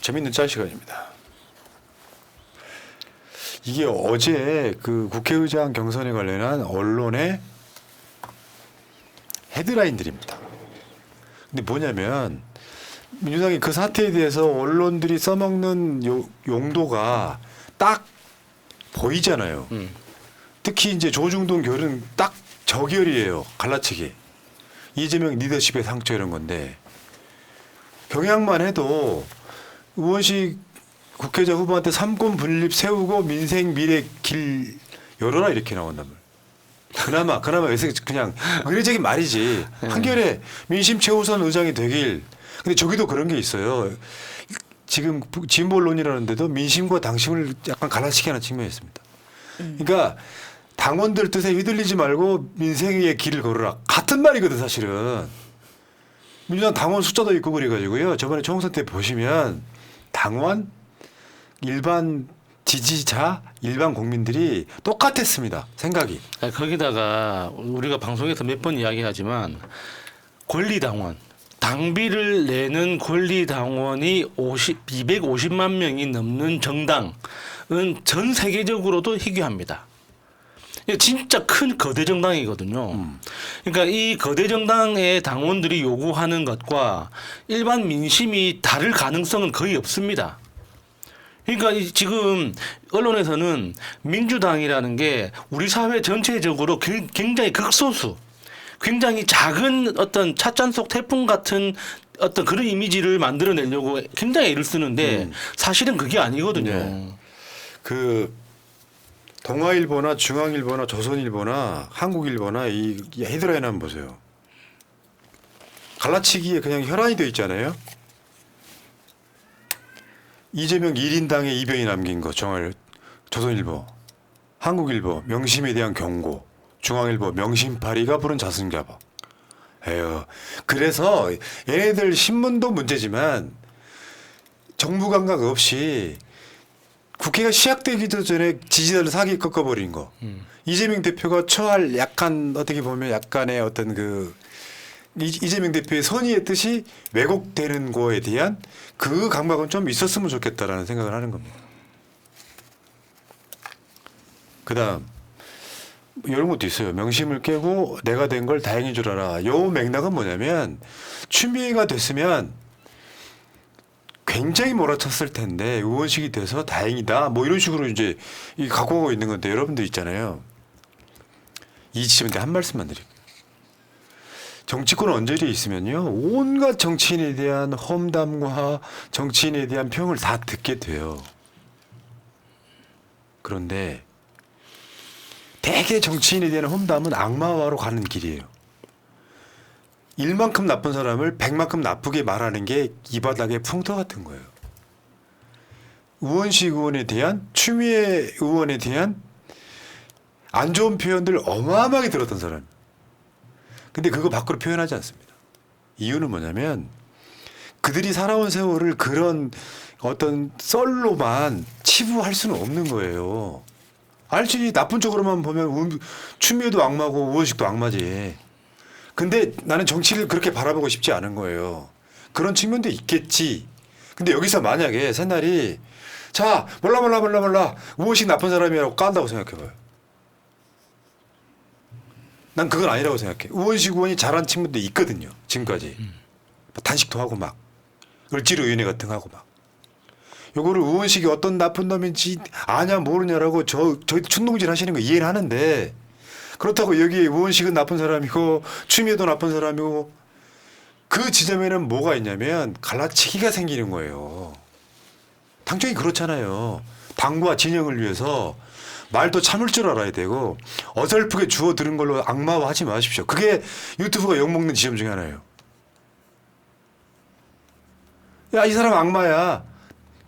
재밌는 짤 시간입니다. 이게 어제 그 국회의장 경선에 관련한 언론의 헤드라인들입니다. 근데 뭐냐면 민주당이 그 사태에 대해서 언론들이 써먹는 용도가 딱 보이잖아요. 특히 이제 조중동 결은 딱 저결이에요. 갈라치기. 이재명 리더십의 상처 이런 건데 경향만 해도 의원식 국회의장 후보한테 삼권 분립 세우고 민생 미래 길 열어라 이렇게 나온단 말이에요. 그나마 그냥 의례적인 말이지. 한결에 민심 최우선 의장이 되길. 근데 저기도 그런 게 있어요. 지금 진보 언론이라는데도 민심과 당심을 약간 갈라치게 하는 측면이 있습니다. 그러니까 당원들 뜻에 휘둘리지 말고 민생의 길을 걸어라. 같은 말이거든 사실은. 민주당 당원 숫자도 있고 그래가지고요. 저번에 총선 때 보시면 당원, 일반 지지자, 일반 국민들이 똑같았습니다. 생각이. 거기다가 우리가 방송에서 몇 번 이야기하지만 권리당원, 당비를 내는 권리당원이 250만 명이 넘는 정당은 전 세계적으로도 희귀합니다. 진짜 큰 거대 정당이거든요. 그러니까 이 거대 정당의 당원들이 요구하는 것과 일반 민심이 다를 가능성은 거의 없습니다. 그러니까 지금 언론에서는 민주당이라는 게 우리 사회 전체적으로 굉장히 극소수, 굉장히 작은 어떤 찻잔 속 태풍 같은 어떤 그런 이미지를 만들어내려고 굉장히 애를 쓰는데 사실은 그게 아니거든요. 네. 그 동아일보나 중앙일보나 조선일보나 한국일보나 이 헤드라인 한번 보세요. 갈라치기에 그냥 혈안이 되어 있잖아요. 이재명 1인당의 이변이 남긴 거 조선일보, 한국일보 명심에 대한 경고, 중앙일보 명심파리가 부른 자승자박. 에휴. 그래서 얘네들 신문도 문제지만 정부 감각 없이 국회가 시작되기도 전에 지지자를 사기 꺾어버린 거. 이재명 대표가 처할 약간 어떻게 보면 약간의 어떤 그 이재명 대표의 선의의 뜻이 왜곡되는 거에 대한 그 감각은 좀 있었으면 좋겠다라는 생각을 하는 겁니다. 그다음 이런 것도 있어요. 명심을 깨고 내가 된 걸 다행인 줄 알아. 요 맥락은 뭐냐면 추미애가 됐으면 굉장히 몰아쳤을 텐데 의원식이 돼서 다행이다. 뭐 이런 식으로 이제 갖고 오고 있는 건데 여러분들 있잖아요. 이 지점인데 한 말씀만 드릴게요. 정치권 언저리에 있으면요. 온갖 정치인에 대한 험담과 정치인에 대한 평을 다 듣게 돼요. 그런데 대개 정치인에 대한 험담은 악마화로 가는 길이에요. 1만큼 나쁜 사람을 100만큼 나쁘게 말하는 게 이 바닥의 풍토 같은 거예요. 우원식 의원에 대한 추미애 의원에 대한 안 좋은 표현들 어마어마하게 들었던 사람. 근데 그거 밖으로 표현하지 않습니다. 이유는 뭐냐면 그들이 살아온 세월을 그런 어떤 썰로만 치부할 수는 없는 거예요. 알지. 나쁜 쪽으로만 보면 추미애도 악마고 우원식도 악마지. 근데 나는 정치를 그렇게 바라보고 싶지 않은 거예요. 그런 측면도 있겠지. 근데 여기서 만약에 새날이 자 몰라 우원식 나쁜 사람이라고 깐다고 생각해봐요. 난 그건 아니라고 생각해. 우원식 의원이 잘한 측면도 있거든요. 지금까지. 단식도 하고 막 을지로위원회 같은 거 하고 막. 요거를 우원식이 어떤 나쁜 놈인지 아냐 모르냐라고 저희 충동질 하시는 거 이해는 하는데 그렇다고 여기 우원식은 나쁜 사람이고 추미애도 나쁜 사람이고 그 지점에는 뭐가 있냐면 갈라치기가 생기는 거예요. 당연히 그렇잖아요. 당과 진영을 위해서 말도 참을 줄 알아야 되고 어설프게 주워 들은 걸로 악마화하지 마십시오. 그게 유튜브가 욕먹는 지점 중에 하나예요. 야, 이 사람 악마야.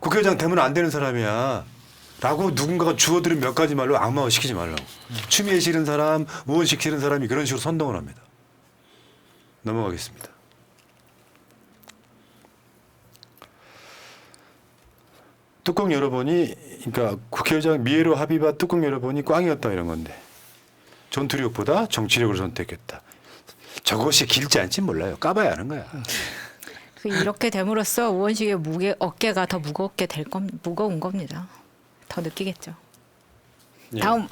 국회의장 되면 안 되는 사람이야. 라고 누군가가 주워 들은 몇 가지 말로 악마화 시키지 말라고. 추미애 싫은 사람, 우원식 싫은 사람이 그런 식으로 선동을 합니다. 넘어가겠습니다. 뚜껑 열어보니 그러니까 국회의장 미애로 합의바 뚜껑 열어보니 꽝이었다 이런 건데 전투력보다 정치력을 선택했다. 저것이 길지 않지 몰라요. 까봐야 하는 거야. 이렇게 됨으로써 우원식의 어깨가 더 무거운 겁니다. 더 느끼겠죠. 예. 다음.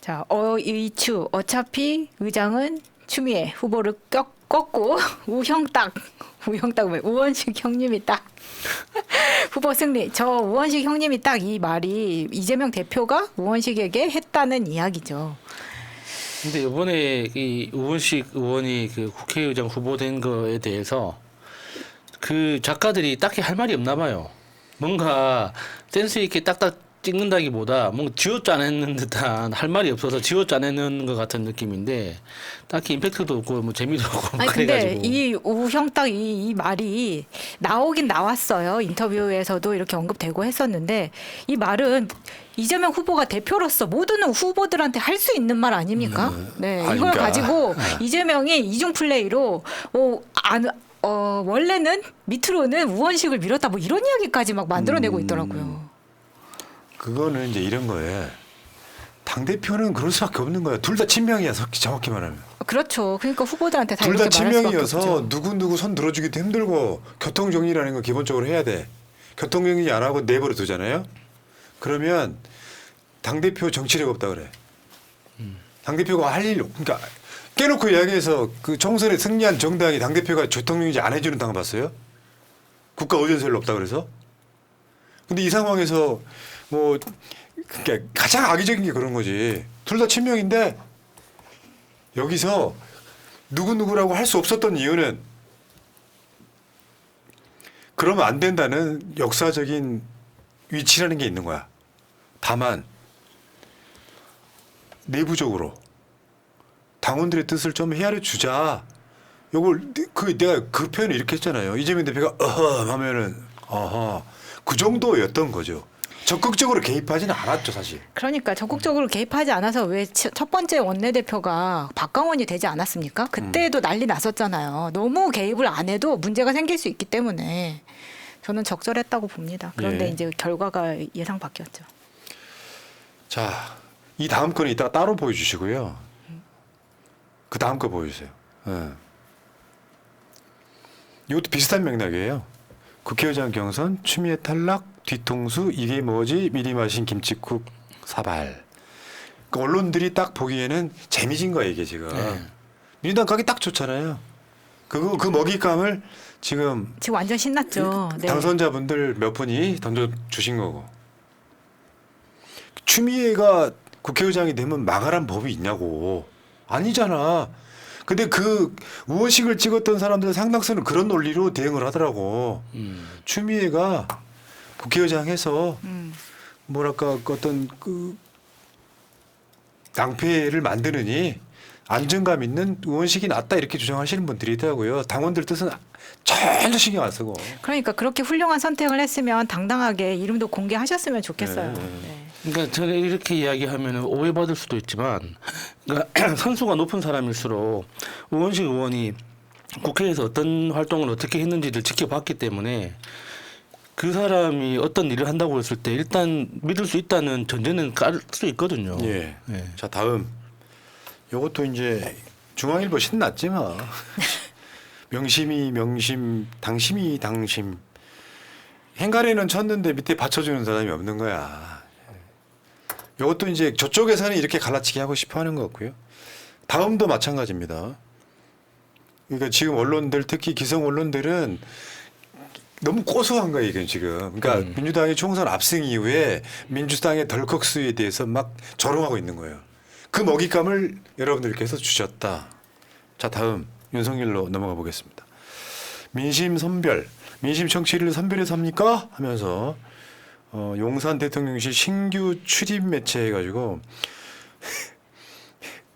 자, 이추 어차피 의장은 추미애 후보를 꺾고 우형딱 왜 우원식 형님이 딱 후보 승리. 저 우원식 형님이 딱 이 말이 이재명 대표가 우원식에게 했다는 이야기죠. 근데 이번에 이 우원식 의원이 그 국회의장 후보된 거에 대해서 그 작가들이 딱히 할 말이 없나 봐요. 뭔가 센스 있게 딱딱 찍는다기보다 뭔가 쥐어짜내는 듯한 할 말이 없어서 쥐어짜내는 것 같은 느낌인데 딱히 임팩트도 없고 뭐 재미도 없고 아니 그래가지고. 근데 이 우형딱 이 말이 나오긴 나왔어요. 인터뷰에서도 이렇게 언급되고 했었는데 이 말은 이재명 후보가 대표로서 모든 후보들한테 할 수 있는 말 아닙니까? 네, 아니, 이걸 그러니까. 가지고 이재명이 이중 플레이로 원래는 밑으로는 우원식을 밀었다 뭐 이런 이야기까지 막 만들어내고 있더라고요. 그거는 이제 이런 거예요. 당 대표는 그럴 수밖에 없는 거예요. 둘 다 친명이야, 정확히 말하면. 그렇죠. 그러니까 후보들한테 다 둘 다 이렇게 말할 수밖에 친명이어서 없죠. 누구 손 들어주기도 힘들고 교통 정리라는 거 기본적으로 해야 돼. 교통 정리 안 하고 내버려 두잖아요. 그러면 당 대표 정치력 없다 그래. 당 대표가 할 일, 그러니까 깨놓고 이야기해서 그 총선에 승리한 정당이 당 대표가 교통 정리 안 해주는 당 봤어요? 국가 의존성이 없다 그래서. 근데 이 상황에서 뭐 그러니까 가장 악의적인 게 그런 거지. 둘 다 친명인데 여기서 누구라고 할 수 없었던 이유는 그러면 안 된다는 역사적인 위치라는 게 있는 거야. 다만 내부적으로 당원들의 뜻을 좀 헤아려 주자. 요걸 내가 그 표현을 이렇게 했잖아요. 이재명 대표가 어허 하면은 어허 그 정도였던 거죠. 적극적으로 개입하지는 않았죠, 사실. 그러니까 적극적으로 개입하지 않아서 왜 첫 번째 원내대표가 박광원이 되지 않았습니까? 그때도 난리 났었잖아요. 너무 개입을 안 해도 문제가 생길 수 있기 때문에 저는 적절했다고 봅니다. 그런데 예. 이제 결과가 예상 바뀌었죠. 자, 이 다음 거는 이따가 따로 보여주시고요. 그 다음 거 보여주세요. 예. 이것도 비슷한 맥락이에요. 국회의장 경선, 추미애 탈락, 뒤통수, 이게 뭐지? 미리 마신 김칫국 사발. 그 언론들이 딱 보기에는 재미진 거야 이게 지금. 네. 민주당 가기 딱 좋잖아요. 그 먹잇감을 지금 완전 신났죠. 네. 당선자분들 몇 분이 던져 주신 거고. 추미애가 국회의장이 되면 망하란 법이 있냐고. 아니잖아. 근데 그 우원식을 찍었던 사람들 상당수는 그런 논리로 대응을 하더라고. 추미애가 국회의장해서 뭐랄까 어떤 그 낭패를 만드느니 안정감 있는 우원식이 낫다 이렇게 주장하시는 분들이 있더라고요. 당원들 뜻은 전혀 신경 안 쓰고. 그러니까 그렇게 훌륭한 선택을 했으면 당당하게 이름도 공개하셨으면 좋겠어요. 네. 그러니까 저는 이렇게 이야기하면 오해받을 수도 있지만 그러니까 선수가 높은 사람일수록 우원식 의원이 국회에서 어떤 활동을 어떻게 했는지를 지켜봤기 때문에 그 사람이 어떤 일을 한다고 했을 때 일단 믿을 수 있다는 전제는 깔 수 있거든요. 예. 예. 자 다음. 요것도 이제 중앙일보 신났지 뭐. 명심이 명심, 당심이 당심. 행간에는 쳤는데 밑에 받쳐주는 사람이 없는 거야. 이것도 이제 저쪽에서는 이렇게 갈라치기 하고 싶어 하는 것 같고요. 다음도 마찬가지입니다. 그러니까 지금 언론들 특히 기성 언론들은 너무 고소한 거예요, 이건 지금. 그러니까 민주당이 총선 압승 이후에 민주당의 덜컥 수에 대해서 막 조롱하고 있는 거예요. 그 먹잇감을 여러분들께서 주셨다. 자, 다음 윤석열로 넘어가 보겠습니다. 민심 선별, 민심 정치를 선별해서 합니까? 하면서 용산 대통령실 신규 출입 매체 해가지고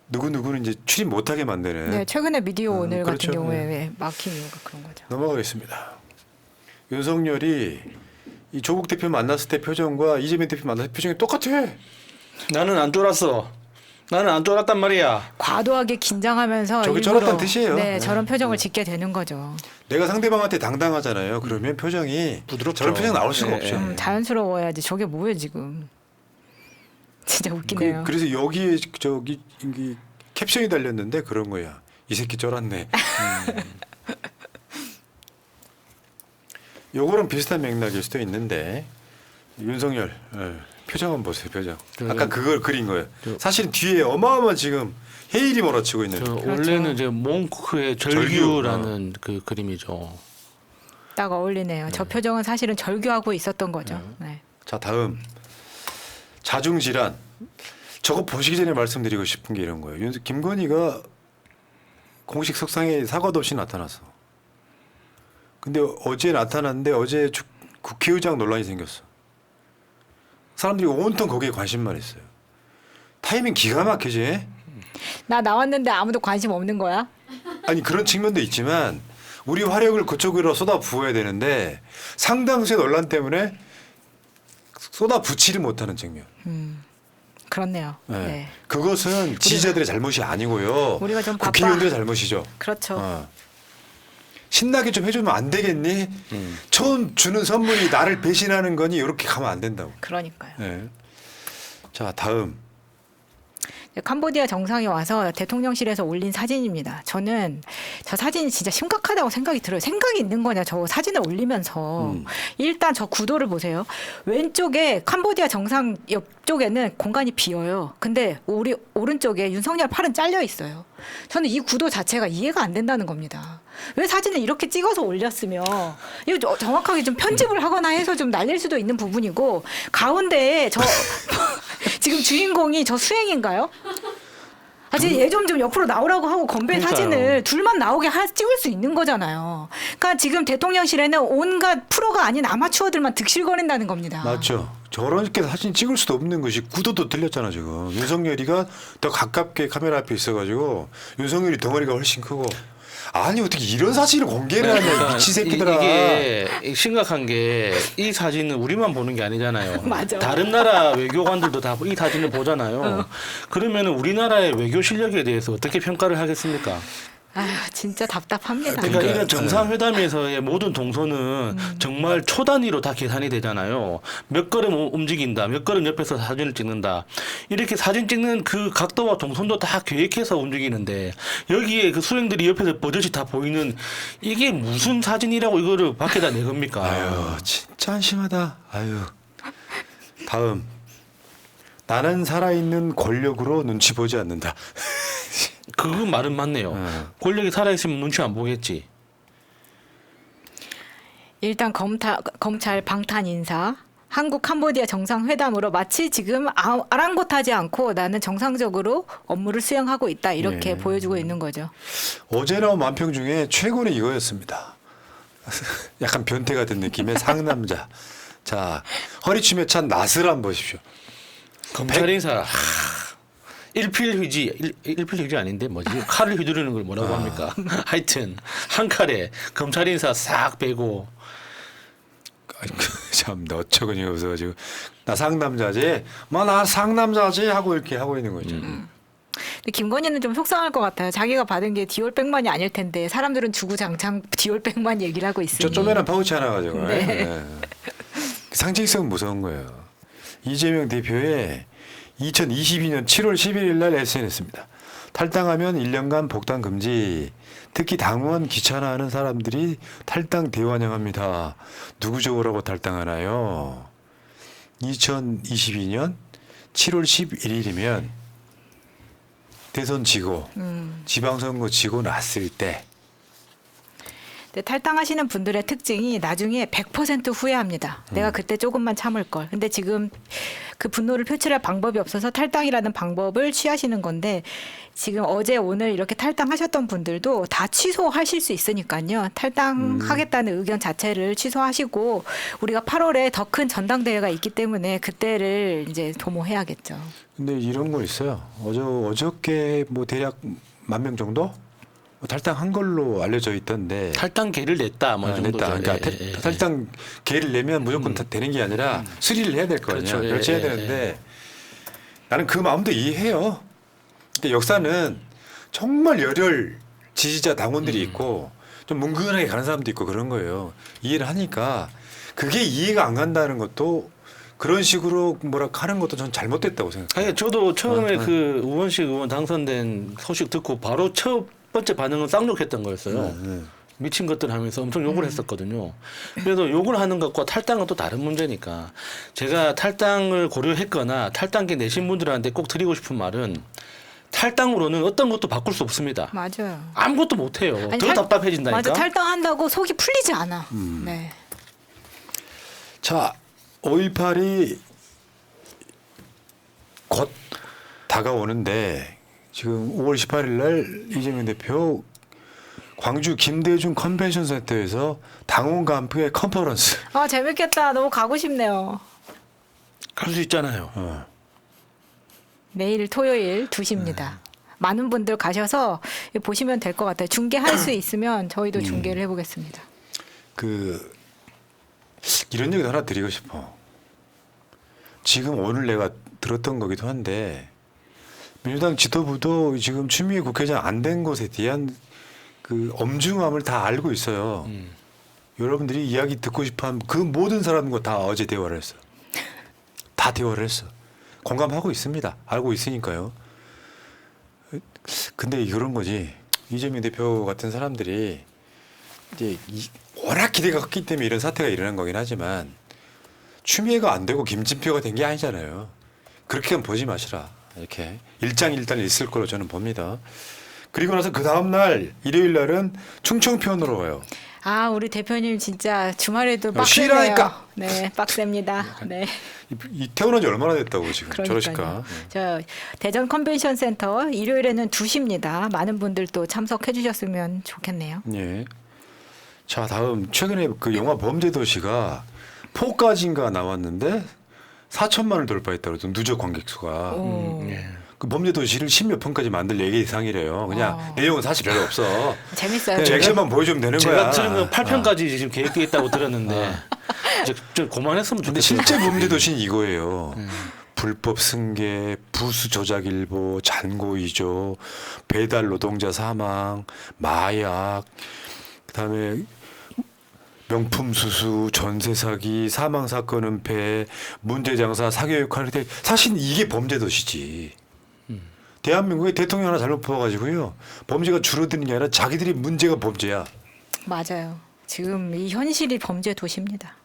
누구는 이제 출입 못하게 만드는. 네, 최근에 미디어 오늘 그렇죠. 같은 경우에 네. 왜 막힌 이유가 그런 거죠. 넘어가겠습니다. 윤석열이 이 조국 대표 만났을 때 표정과 이재명 대표 만났을 때 표정이 똑같아. 나는 안 쫄았어. 나는 안 쫄았단 말이야. 과도하게 긴장하면서 저게 일부러 쫄았다는 뜻이에요. 네, 네. 저런 표정을 짓게 되는 거죠. 내가 상대방한테 당당하잖아요. 그러면 표정이 부드럽죠. 저런 표정 나올 수가 네, 없죠. 자연스러워야지. 저게 뭐예요 지금? 진짜 웃기네요. 그래서 여기에 저기 이 캡션이 달렸는데 그런 거야. 이 새끼 쫄았네. 요거랑 비슷한 맥락일 수도 있는데 윤석열 표정 한번 보세요. 표정. 아까 그걸 그린 거예요. 사실은 뒤에 어마어마한 지금 해일이 몰아치고 있는. 원래는 이제 몽크의 절규라는 그 그림이죠. 딱 어울리네요. 저 표정은 사실은 절규하고 있었던 거죠. 네. 자 다음 자중질환. 저거 보시기 전에 말씀드리고 싶은 게 이런 거예요. 김건희가 공식 석상에 사과도 없이 나타났어. 근데 어제 나타났는데 어제 국회의장 논란이 생겼어. 사람들이 온통 거기에 관심만 했어요. 타이밍 기가 막히지? 나 나왔는데 아무도 관심 없는 거야? 아니 그런 측면도 있지만 우리 화력을 그쪽으로 쏟아 부어야 되는데 상당수의 논란 때문에 쏟아 붓지를 못하는 측면. 그렇네요. 네. 네. 그것은 지지자들의 잘못이 아니고요. 우리가 좀 바빠. 국회의원들의 잘못이죠. 그렇죠. 신나게 좀 해주면 안 되겠니? 처음 주는 선물이 나를 배신하는 거니 이렇게 가면 안 된다고. 그러니까요. 네. 자 다음. 캄보디아 정상에 와서 대통령실에서 올린 사진입니다. 저는 저 사진이 진짜 심각하다고 생각이 들어요. 생각이 있는 거냐 저 사진을 올리면서. 일단 저 구도를 보세요. 왼쪽에 캄보디아 정상 옆쪽에는 공간이 비어요. 근데 우리 오른쪽에 윤석열 팔은 잘려 있어요. 저는 이 구도 자체가 이해가 안 된다는 겁니다. 왜 사진을 이렇게 찍어서 올렸으며 이거 정확하게 좀 편집을 하거나 해서 좀 날릴 수도 있는 부분이고 가운데에 저 지금 주인공이 저 수행인가요? 아, 얘 좀 옆으로 나오라고 하고 건배 그러니까요. 사진을 둘만 나오게 찍을 수 있는 거잖아요. 그러니까 지금 대통령실에는 온갖 프로가 아닌 아마추어들만 득실거린다는 겁니다. 맞죠. 저렇게 사진 찍을 수도 없는 것이 구도도 틀렸잖아 지금. 윤석열이가 더 가깝게 카메라 앞에 있어가지고 윤석열이 덩어리가 훨씬 크고. 아니 어떻게 이런 사진을 공개를 하냐 이 미친 새끼들아. 이게 심각한 게 이 사진은 우리만 보는 게 아니잖아요. 맞아. 다른 나라 외교관들도 다 이 사진을 보잖아요. 그러면 우리나라의 외교 실력에 대해서 어떻게 평가를 하겠습니까? 아휴 진짜 답답합니다. 그러니까 이런 정상회담에서의 모든 동선은 정말 초 단위로 다 계산이 되잖아요. 몇 걸음 움직인다, 몇 걸음 옆에서 사진을 찍는다. 이렇게 사진 찍는 그 각도와 동선도 다 계획해서 움직이는데 여기에 그 수행들이 옆에서 버젓이 다 보이는 이게 무슨 사진이라고 이거를 밖에다 내겁니까? 아유 진짜 한심하다. 아유. 다음. 나는 살아있는 권력으로 눈치 보지 않는다. 그 말은 맞네요. 권력이 살아있으면 눈치 안 보겠지. 일단 검찰 방탄 인사. 한국 캄보디아 정상회담으로 마치 지금 아랑곳하지 않고 나는 정상적으로 업무를 수행하고 있다 이렇게 보여주고 있는 거죠. 어제 나온 만평 중에 최고는 이거였습니다. 약간 변태 같은 느낌의 상남자. 자 허리춤에 찬 나스를 한번 보십시오. 검찰 인사. 일필휘지 아닌데 뭐지? 칼을 휘두르는 걸 뭐라고 합니까? 하여튼 한 칼에 검찰 인사 싹 빼고. 참 어처구니 없어가지고 나 상남자지, 뭐 나 상남자지 하고 이렇게 하고 있는 거죠. 근데 김건희는 좀 속상할 것 같아요. 자기가 받은 게 디올백만이 아닐 텐데 사람들은 주구장창 디올백만 얘기를 하고 있으니. 저 쪼매난 파우치 하나 가지고. 네. 네. 상징성은 무서운 거예요. 이재명 대표의 2022년 7월 11일 날 SNS입니다. 탈당하면 1년간 복당 금지. 특히 당원 귀찮아하는 사람들이 탈당 대환영합니다. 누구 좋으라고 탈당하나요? 2022년 7월 11일이면 대선 지고 지방선거 지고 났을 때. 근데 탈당하시는 분들의 특징이 나중에 100% 후회합니다. 내가 그때 조금만 참을 걸. 근데 지금 그 분노를 표출할 방법이 없어서 탈당이라는 방법을 취하시는 건데 지금 어제 오늘 이렇게 탈당하셨던 분들도 다 취소하실 수 있으니까요. 탈당하겠다는 의견 자체를 취소하시고 우리가 8월에 더 큰 전당대회가 있기 때문에 그때를 이제 도모해야겠죠. 근데 이런 거 있어요. 어저께 뭐 대략 10,000명 정도? 탈당한 걸로 알려져 있던데. 탈당계를 냈다 뭐 정도죠. 그러니까 탈당 계를 내면 무조건 다 되는 게 아니라 수리를 해야 될 거 아니야. 그렇죠. 그렇지 해야 되는데 나는 그 마음도 이해해요. 근데 역사는 정말 열혈 지지자 당원들이 있고 좀 뭉근하게 가는 사람도 있고 그런 거예요. 이해를 하니까 그게 이해가 안 간다는 것도 그런 식으로 뭐라 하는 것도 전 잘못됐다고 생각해요. 아니 저도 처음에 그 우원식 의원 당선된 소식 듣고 바로 첫 번째 반응은 쌍욕했던 거였어요. 미친 것들 하면서 엄청 욕을 했었거든요. 그래도 욕을 하는 것과 탈당은 또 다른 문제니까 제가 탈당을 고려했거나 탈당기 내신 분들한테 꼭 드리고 싶은 말은 탈당으로는 어떤 것도 바꿀 수 없습니다. 맞아요. 아무것도 못 해요. 아니, 더 답답해진다니까. 맞아. 탈당한다고 속이 풀리지 않아. 네. 자, 5.18이 곧 다가오는데 지금 5월 18일 날 이재명 대표 광주 김대중 컨벤션 센터에서 당원 간부의 컨퍼런스. 아 재밌겠다. 너무 가고 싶네요. 갈 수 있잖아요. 내일 토요일 2시입니다. 많은 분들 가셔서 보시면 될 것 같아요. 중계할 수 있으면 저희도 중계를 해보겠습니다. 그 이런 얘기도 하나 드리고 싶어. 지금 오늘 내가 들었던 거기도 한데 민주당 지도부도 지금 추미애 국회의장 안 된 것에 대한 그 엄중함을 다 알고 있어요. 여러분들이 이야기 듣고 싶어하는 그 모든 사람과 다 어제 대화를 했어. 다 대화를 했어. 공감하고 있습니다. 알고 있으니까요. 근데 그런 거지. 이재명 대표 같은 사람들이 이제 워낙 기대가 컸기 때문에 이런 사태가 일어난 거긴 하지만 추미애가 안 되고 김진표가 된 게 아니잖아요. 그렇게는 보지 마시라. 이렇게 일장일단이 있을 거로 저는 봅니다. 그리고 나서 그 다음 날 일요일 날은 충청편으로 와요. 아 우리 대표님 진짜 주말에도 빡세네요. 쉬라니까. 네, 빡셉니다. 네. 이 태어난 지 얼마나 됐다고 지금 그러니까요. 저러실까. 저 대전 컨벤션 센터 일요일에는 2시입니다. 많은 분들 또 참석해 주셨으면 좋겠네요. 예. 자 다음 최근에 그 영화 범죄도시가 4까지인가 나왔는데 4천만을 돌파했다고 그러던 누적 관객 수가. 예. 그 범죄도시를 10몇 편까지 만들 예기상이래요. 그냥 내용은 사실 별로 없어. 재밌어요. 그냥 액션만 보여주면 되는 제가 거야. 들은 건 8편까지 지금 계획돼 있다고 들었는데 이제 좀 그만했으면 근데 좋겠어요. 실제 범죄도시는 이거예요. 불법 승계, 부수 조작 일보, 잔고 위조, 배달 노동자 사망, 마약, 그다음에 명품 수수, 전세 사기, 사망 사건 은폐, 문제 장사, 사교육 하는 데 사실 이게 범죄도시지. 대한민국에 대통령 하나 잘못 뽑아가지고요. 범죄가 줄어드는 게 아니라 자기들이 문제가 범죄야. 맞아요. 지금 이 현실이 범죄 도시입니다.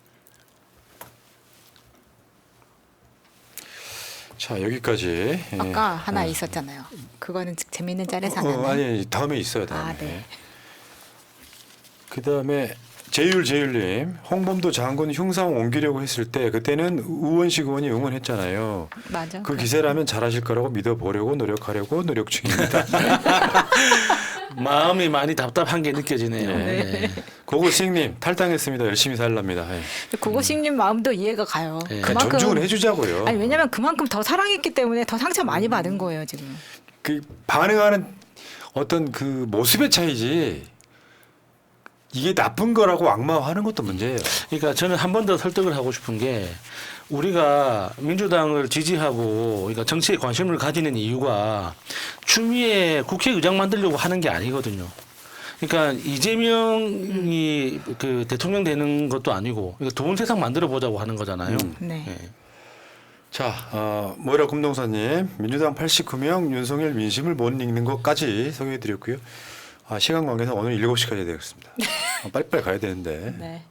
자 여기까지. 아까 하나 있었잖아요. 그거는 재밌는 짤에서 안 하나요? 아니 다음에 있어요. 다음에. 아, 네. 그다음에 제율님 홍범도 장군 흉상 옮기려고 했을 때 그때는 우원식 의원이 응원했잖아요. 맞아. 그 기세라면 잘하실 거라고 믿어보려고 노력하려고 노력 중입니다. 마음이 많이 답답한 게 느껴지네요. 네. 고고식님 탈당했습니다. 열심히 살랍니다. 예. 고고식님 마음도 이해가 가요. 네. 그러니까 존중을 해주자고요. 아니 왜냐면 그만큼 더 사랑했기 때문에 더 상처 많이 받은 거예요 지금. 그 반응하는 어떤 그 모습의 차이지. 이게 나쁜 거라고 악마화하는 것도 문제예요. 그러니까 저는 한 번 더 설득을 하고 싶은 게 우리가 민주당을 지지하고 그러니까 정치에 관심을 가지는 이유가 추미애 국회의장 만들려고 하는 게 아니거든요. 그러니까 이재명이 그 대통령 되는 것도 아니고 그러니까 좋은 세상 만들어 보자고 하는 거잖아요. 네. 예. 자, 모이라 금동사님 민주당 89명 윤석열 민심을 못 읽는 것까지 소개해드렸고요. 시간 관계상 오늘 7시까지 되겠습니다. 빨리빨리 가야 되는데. 네.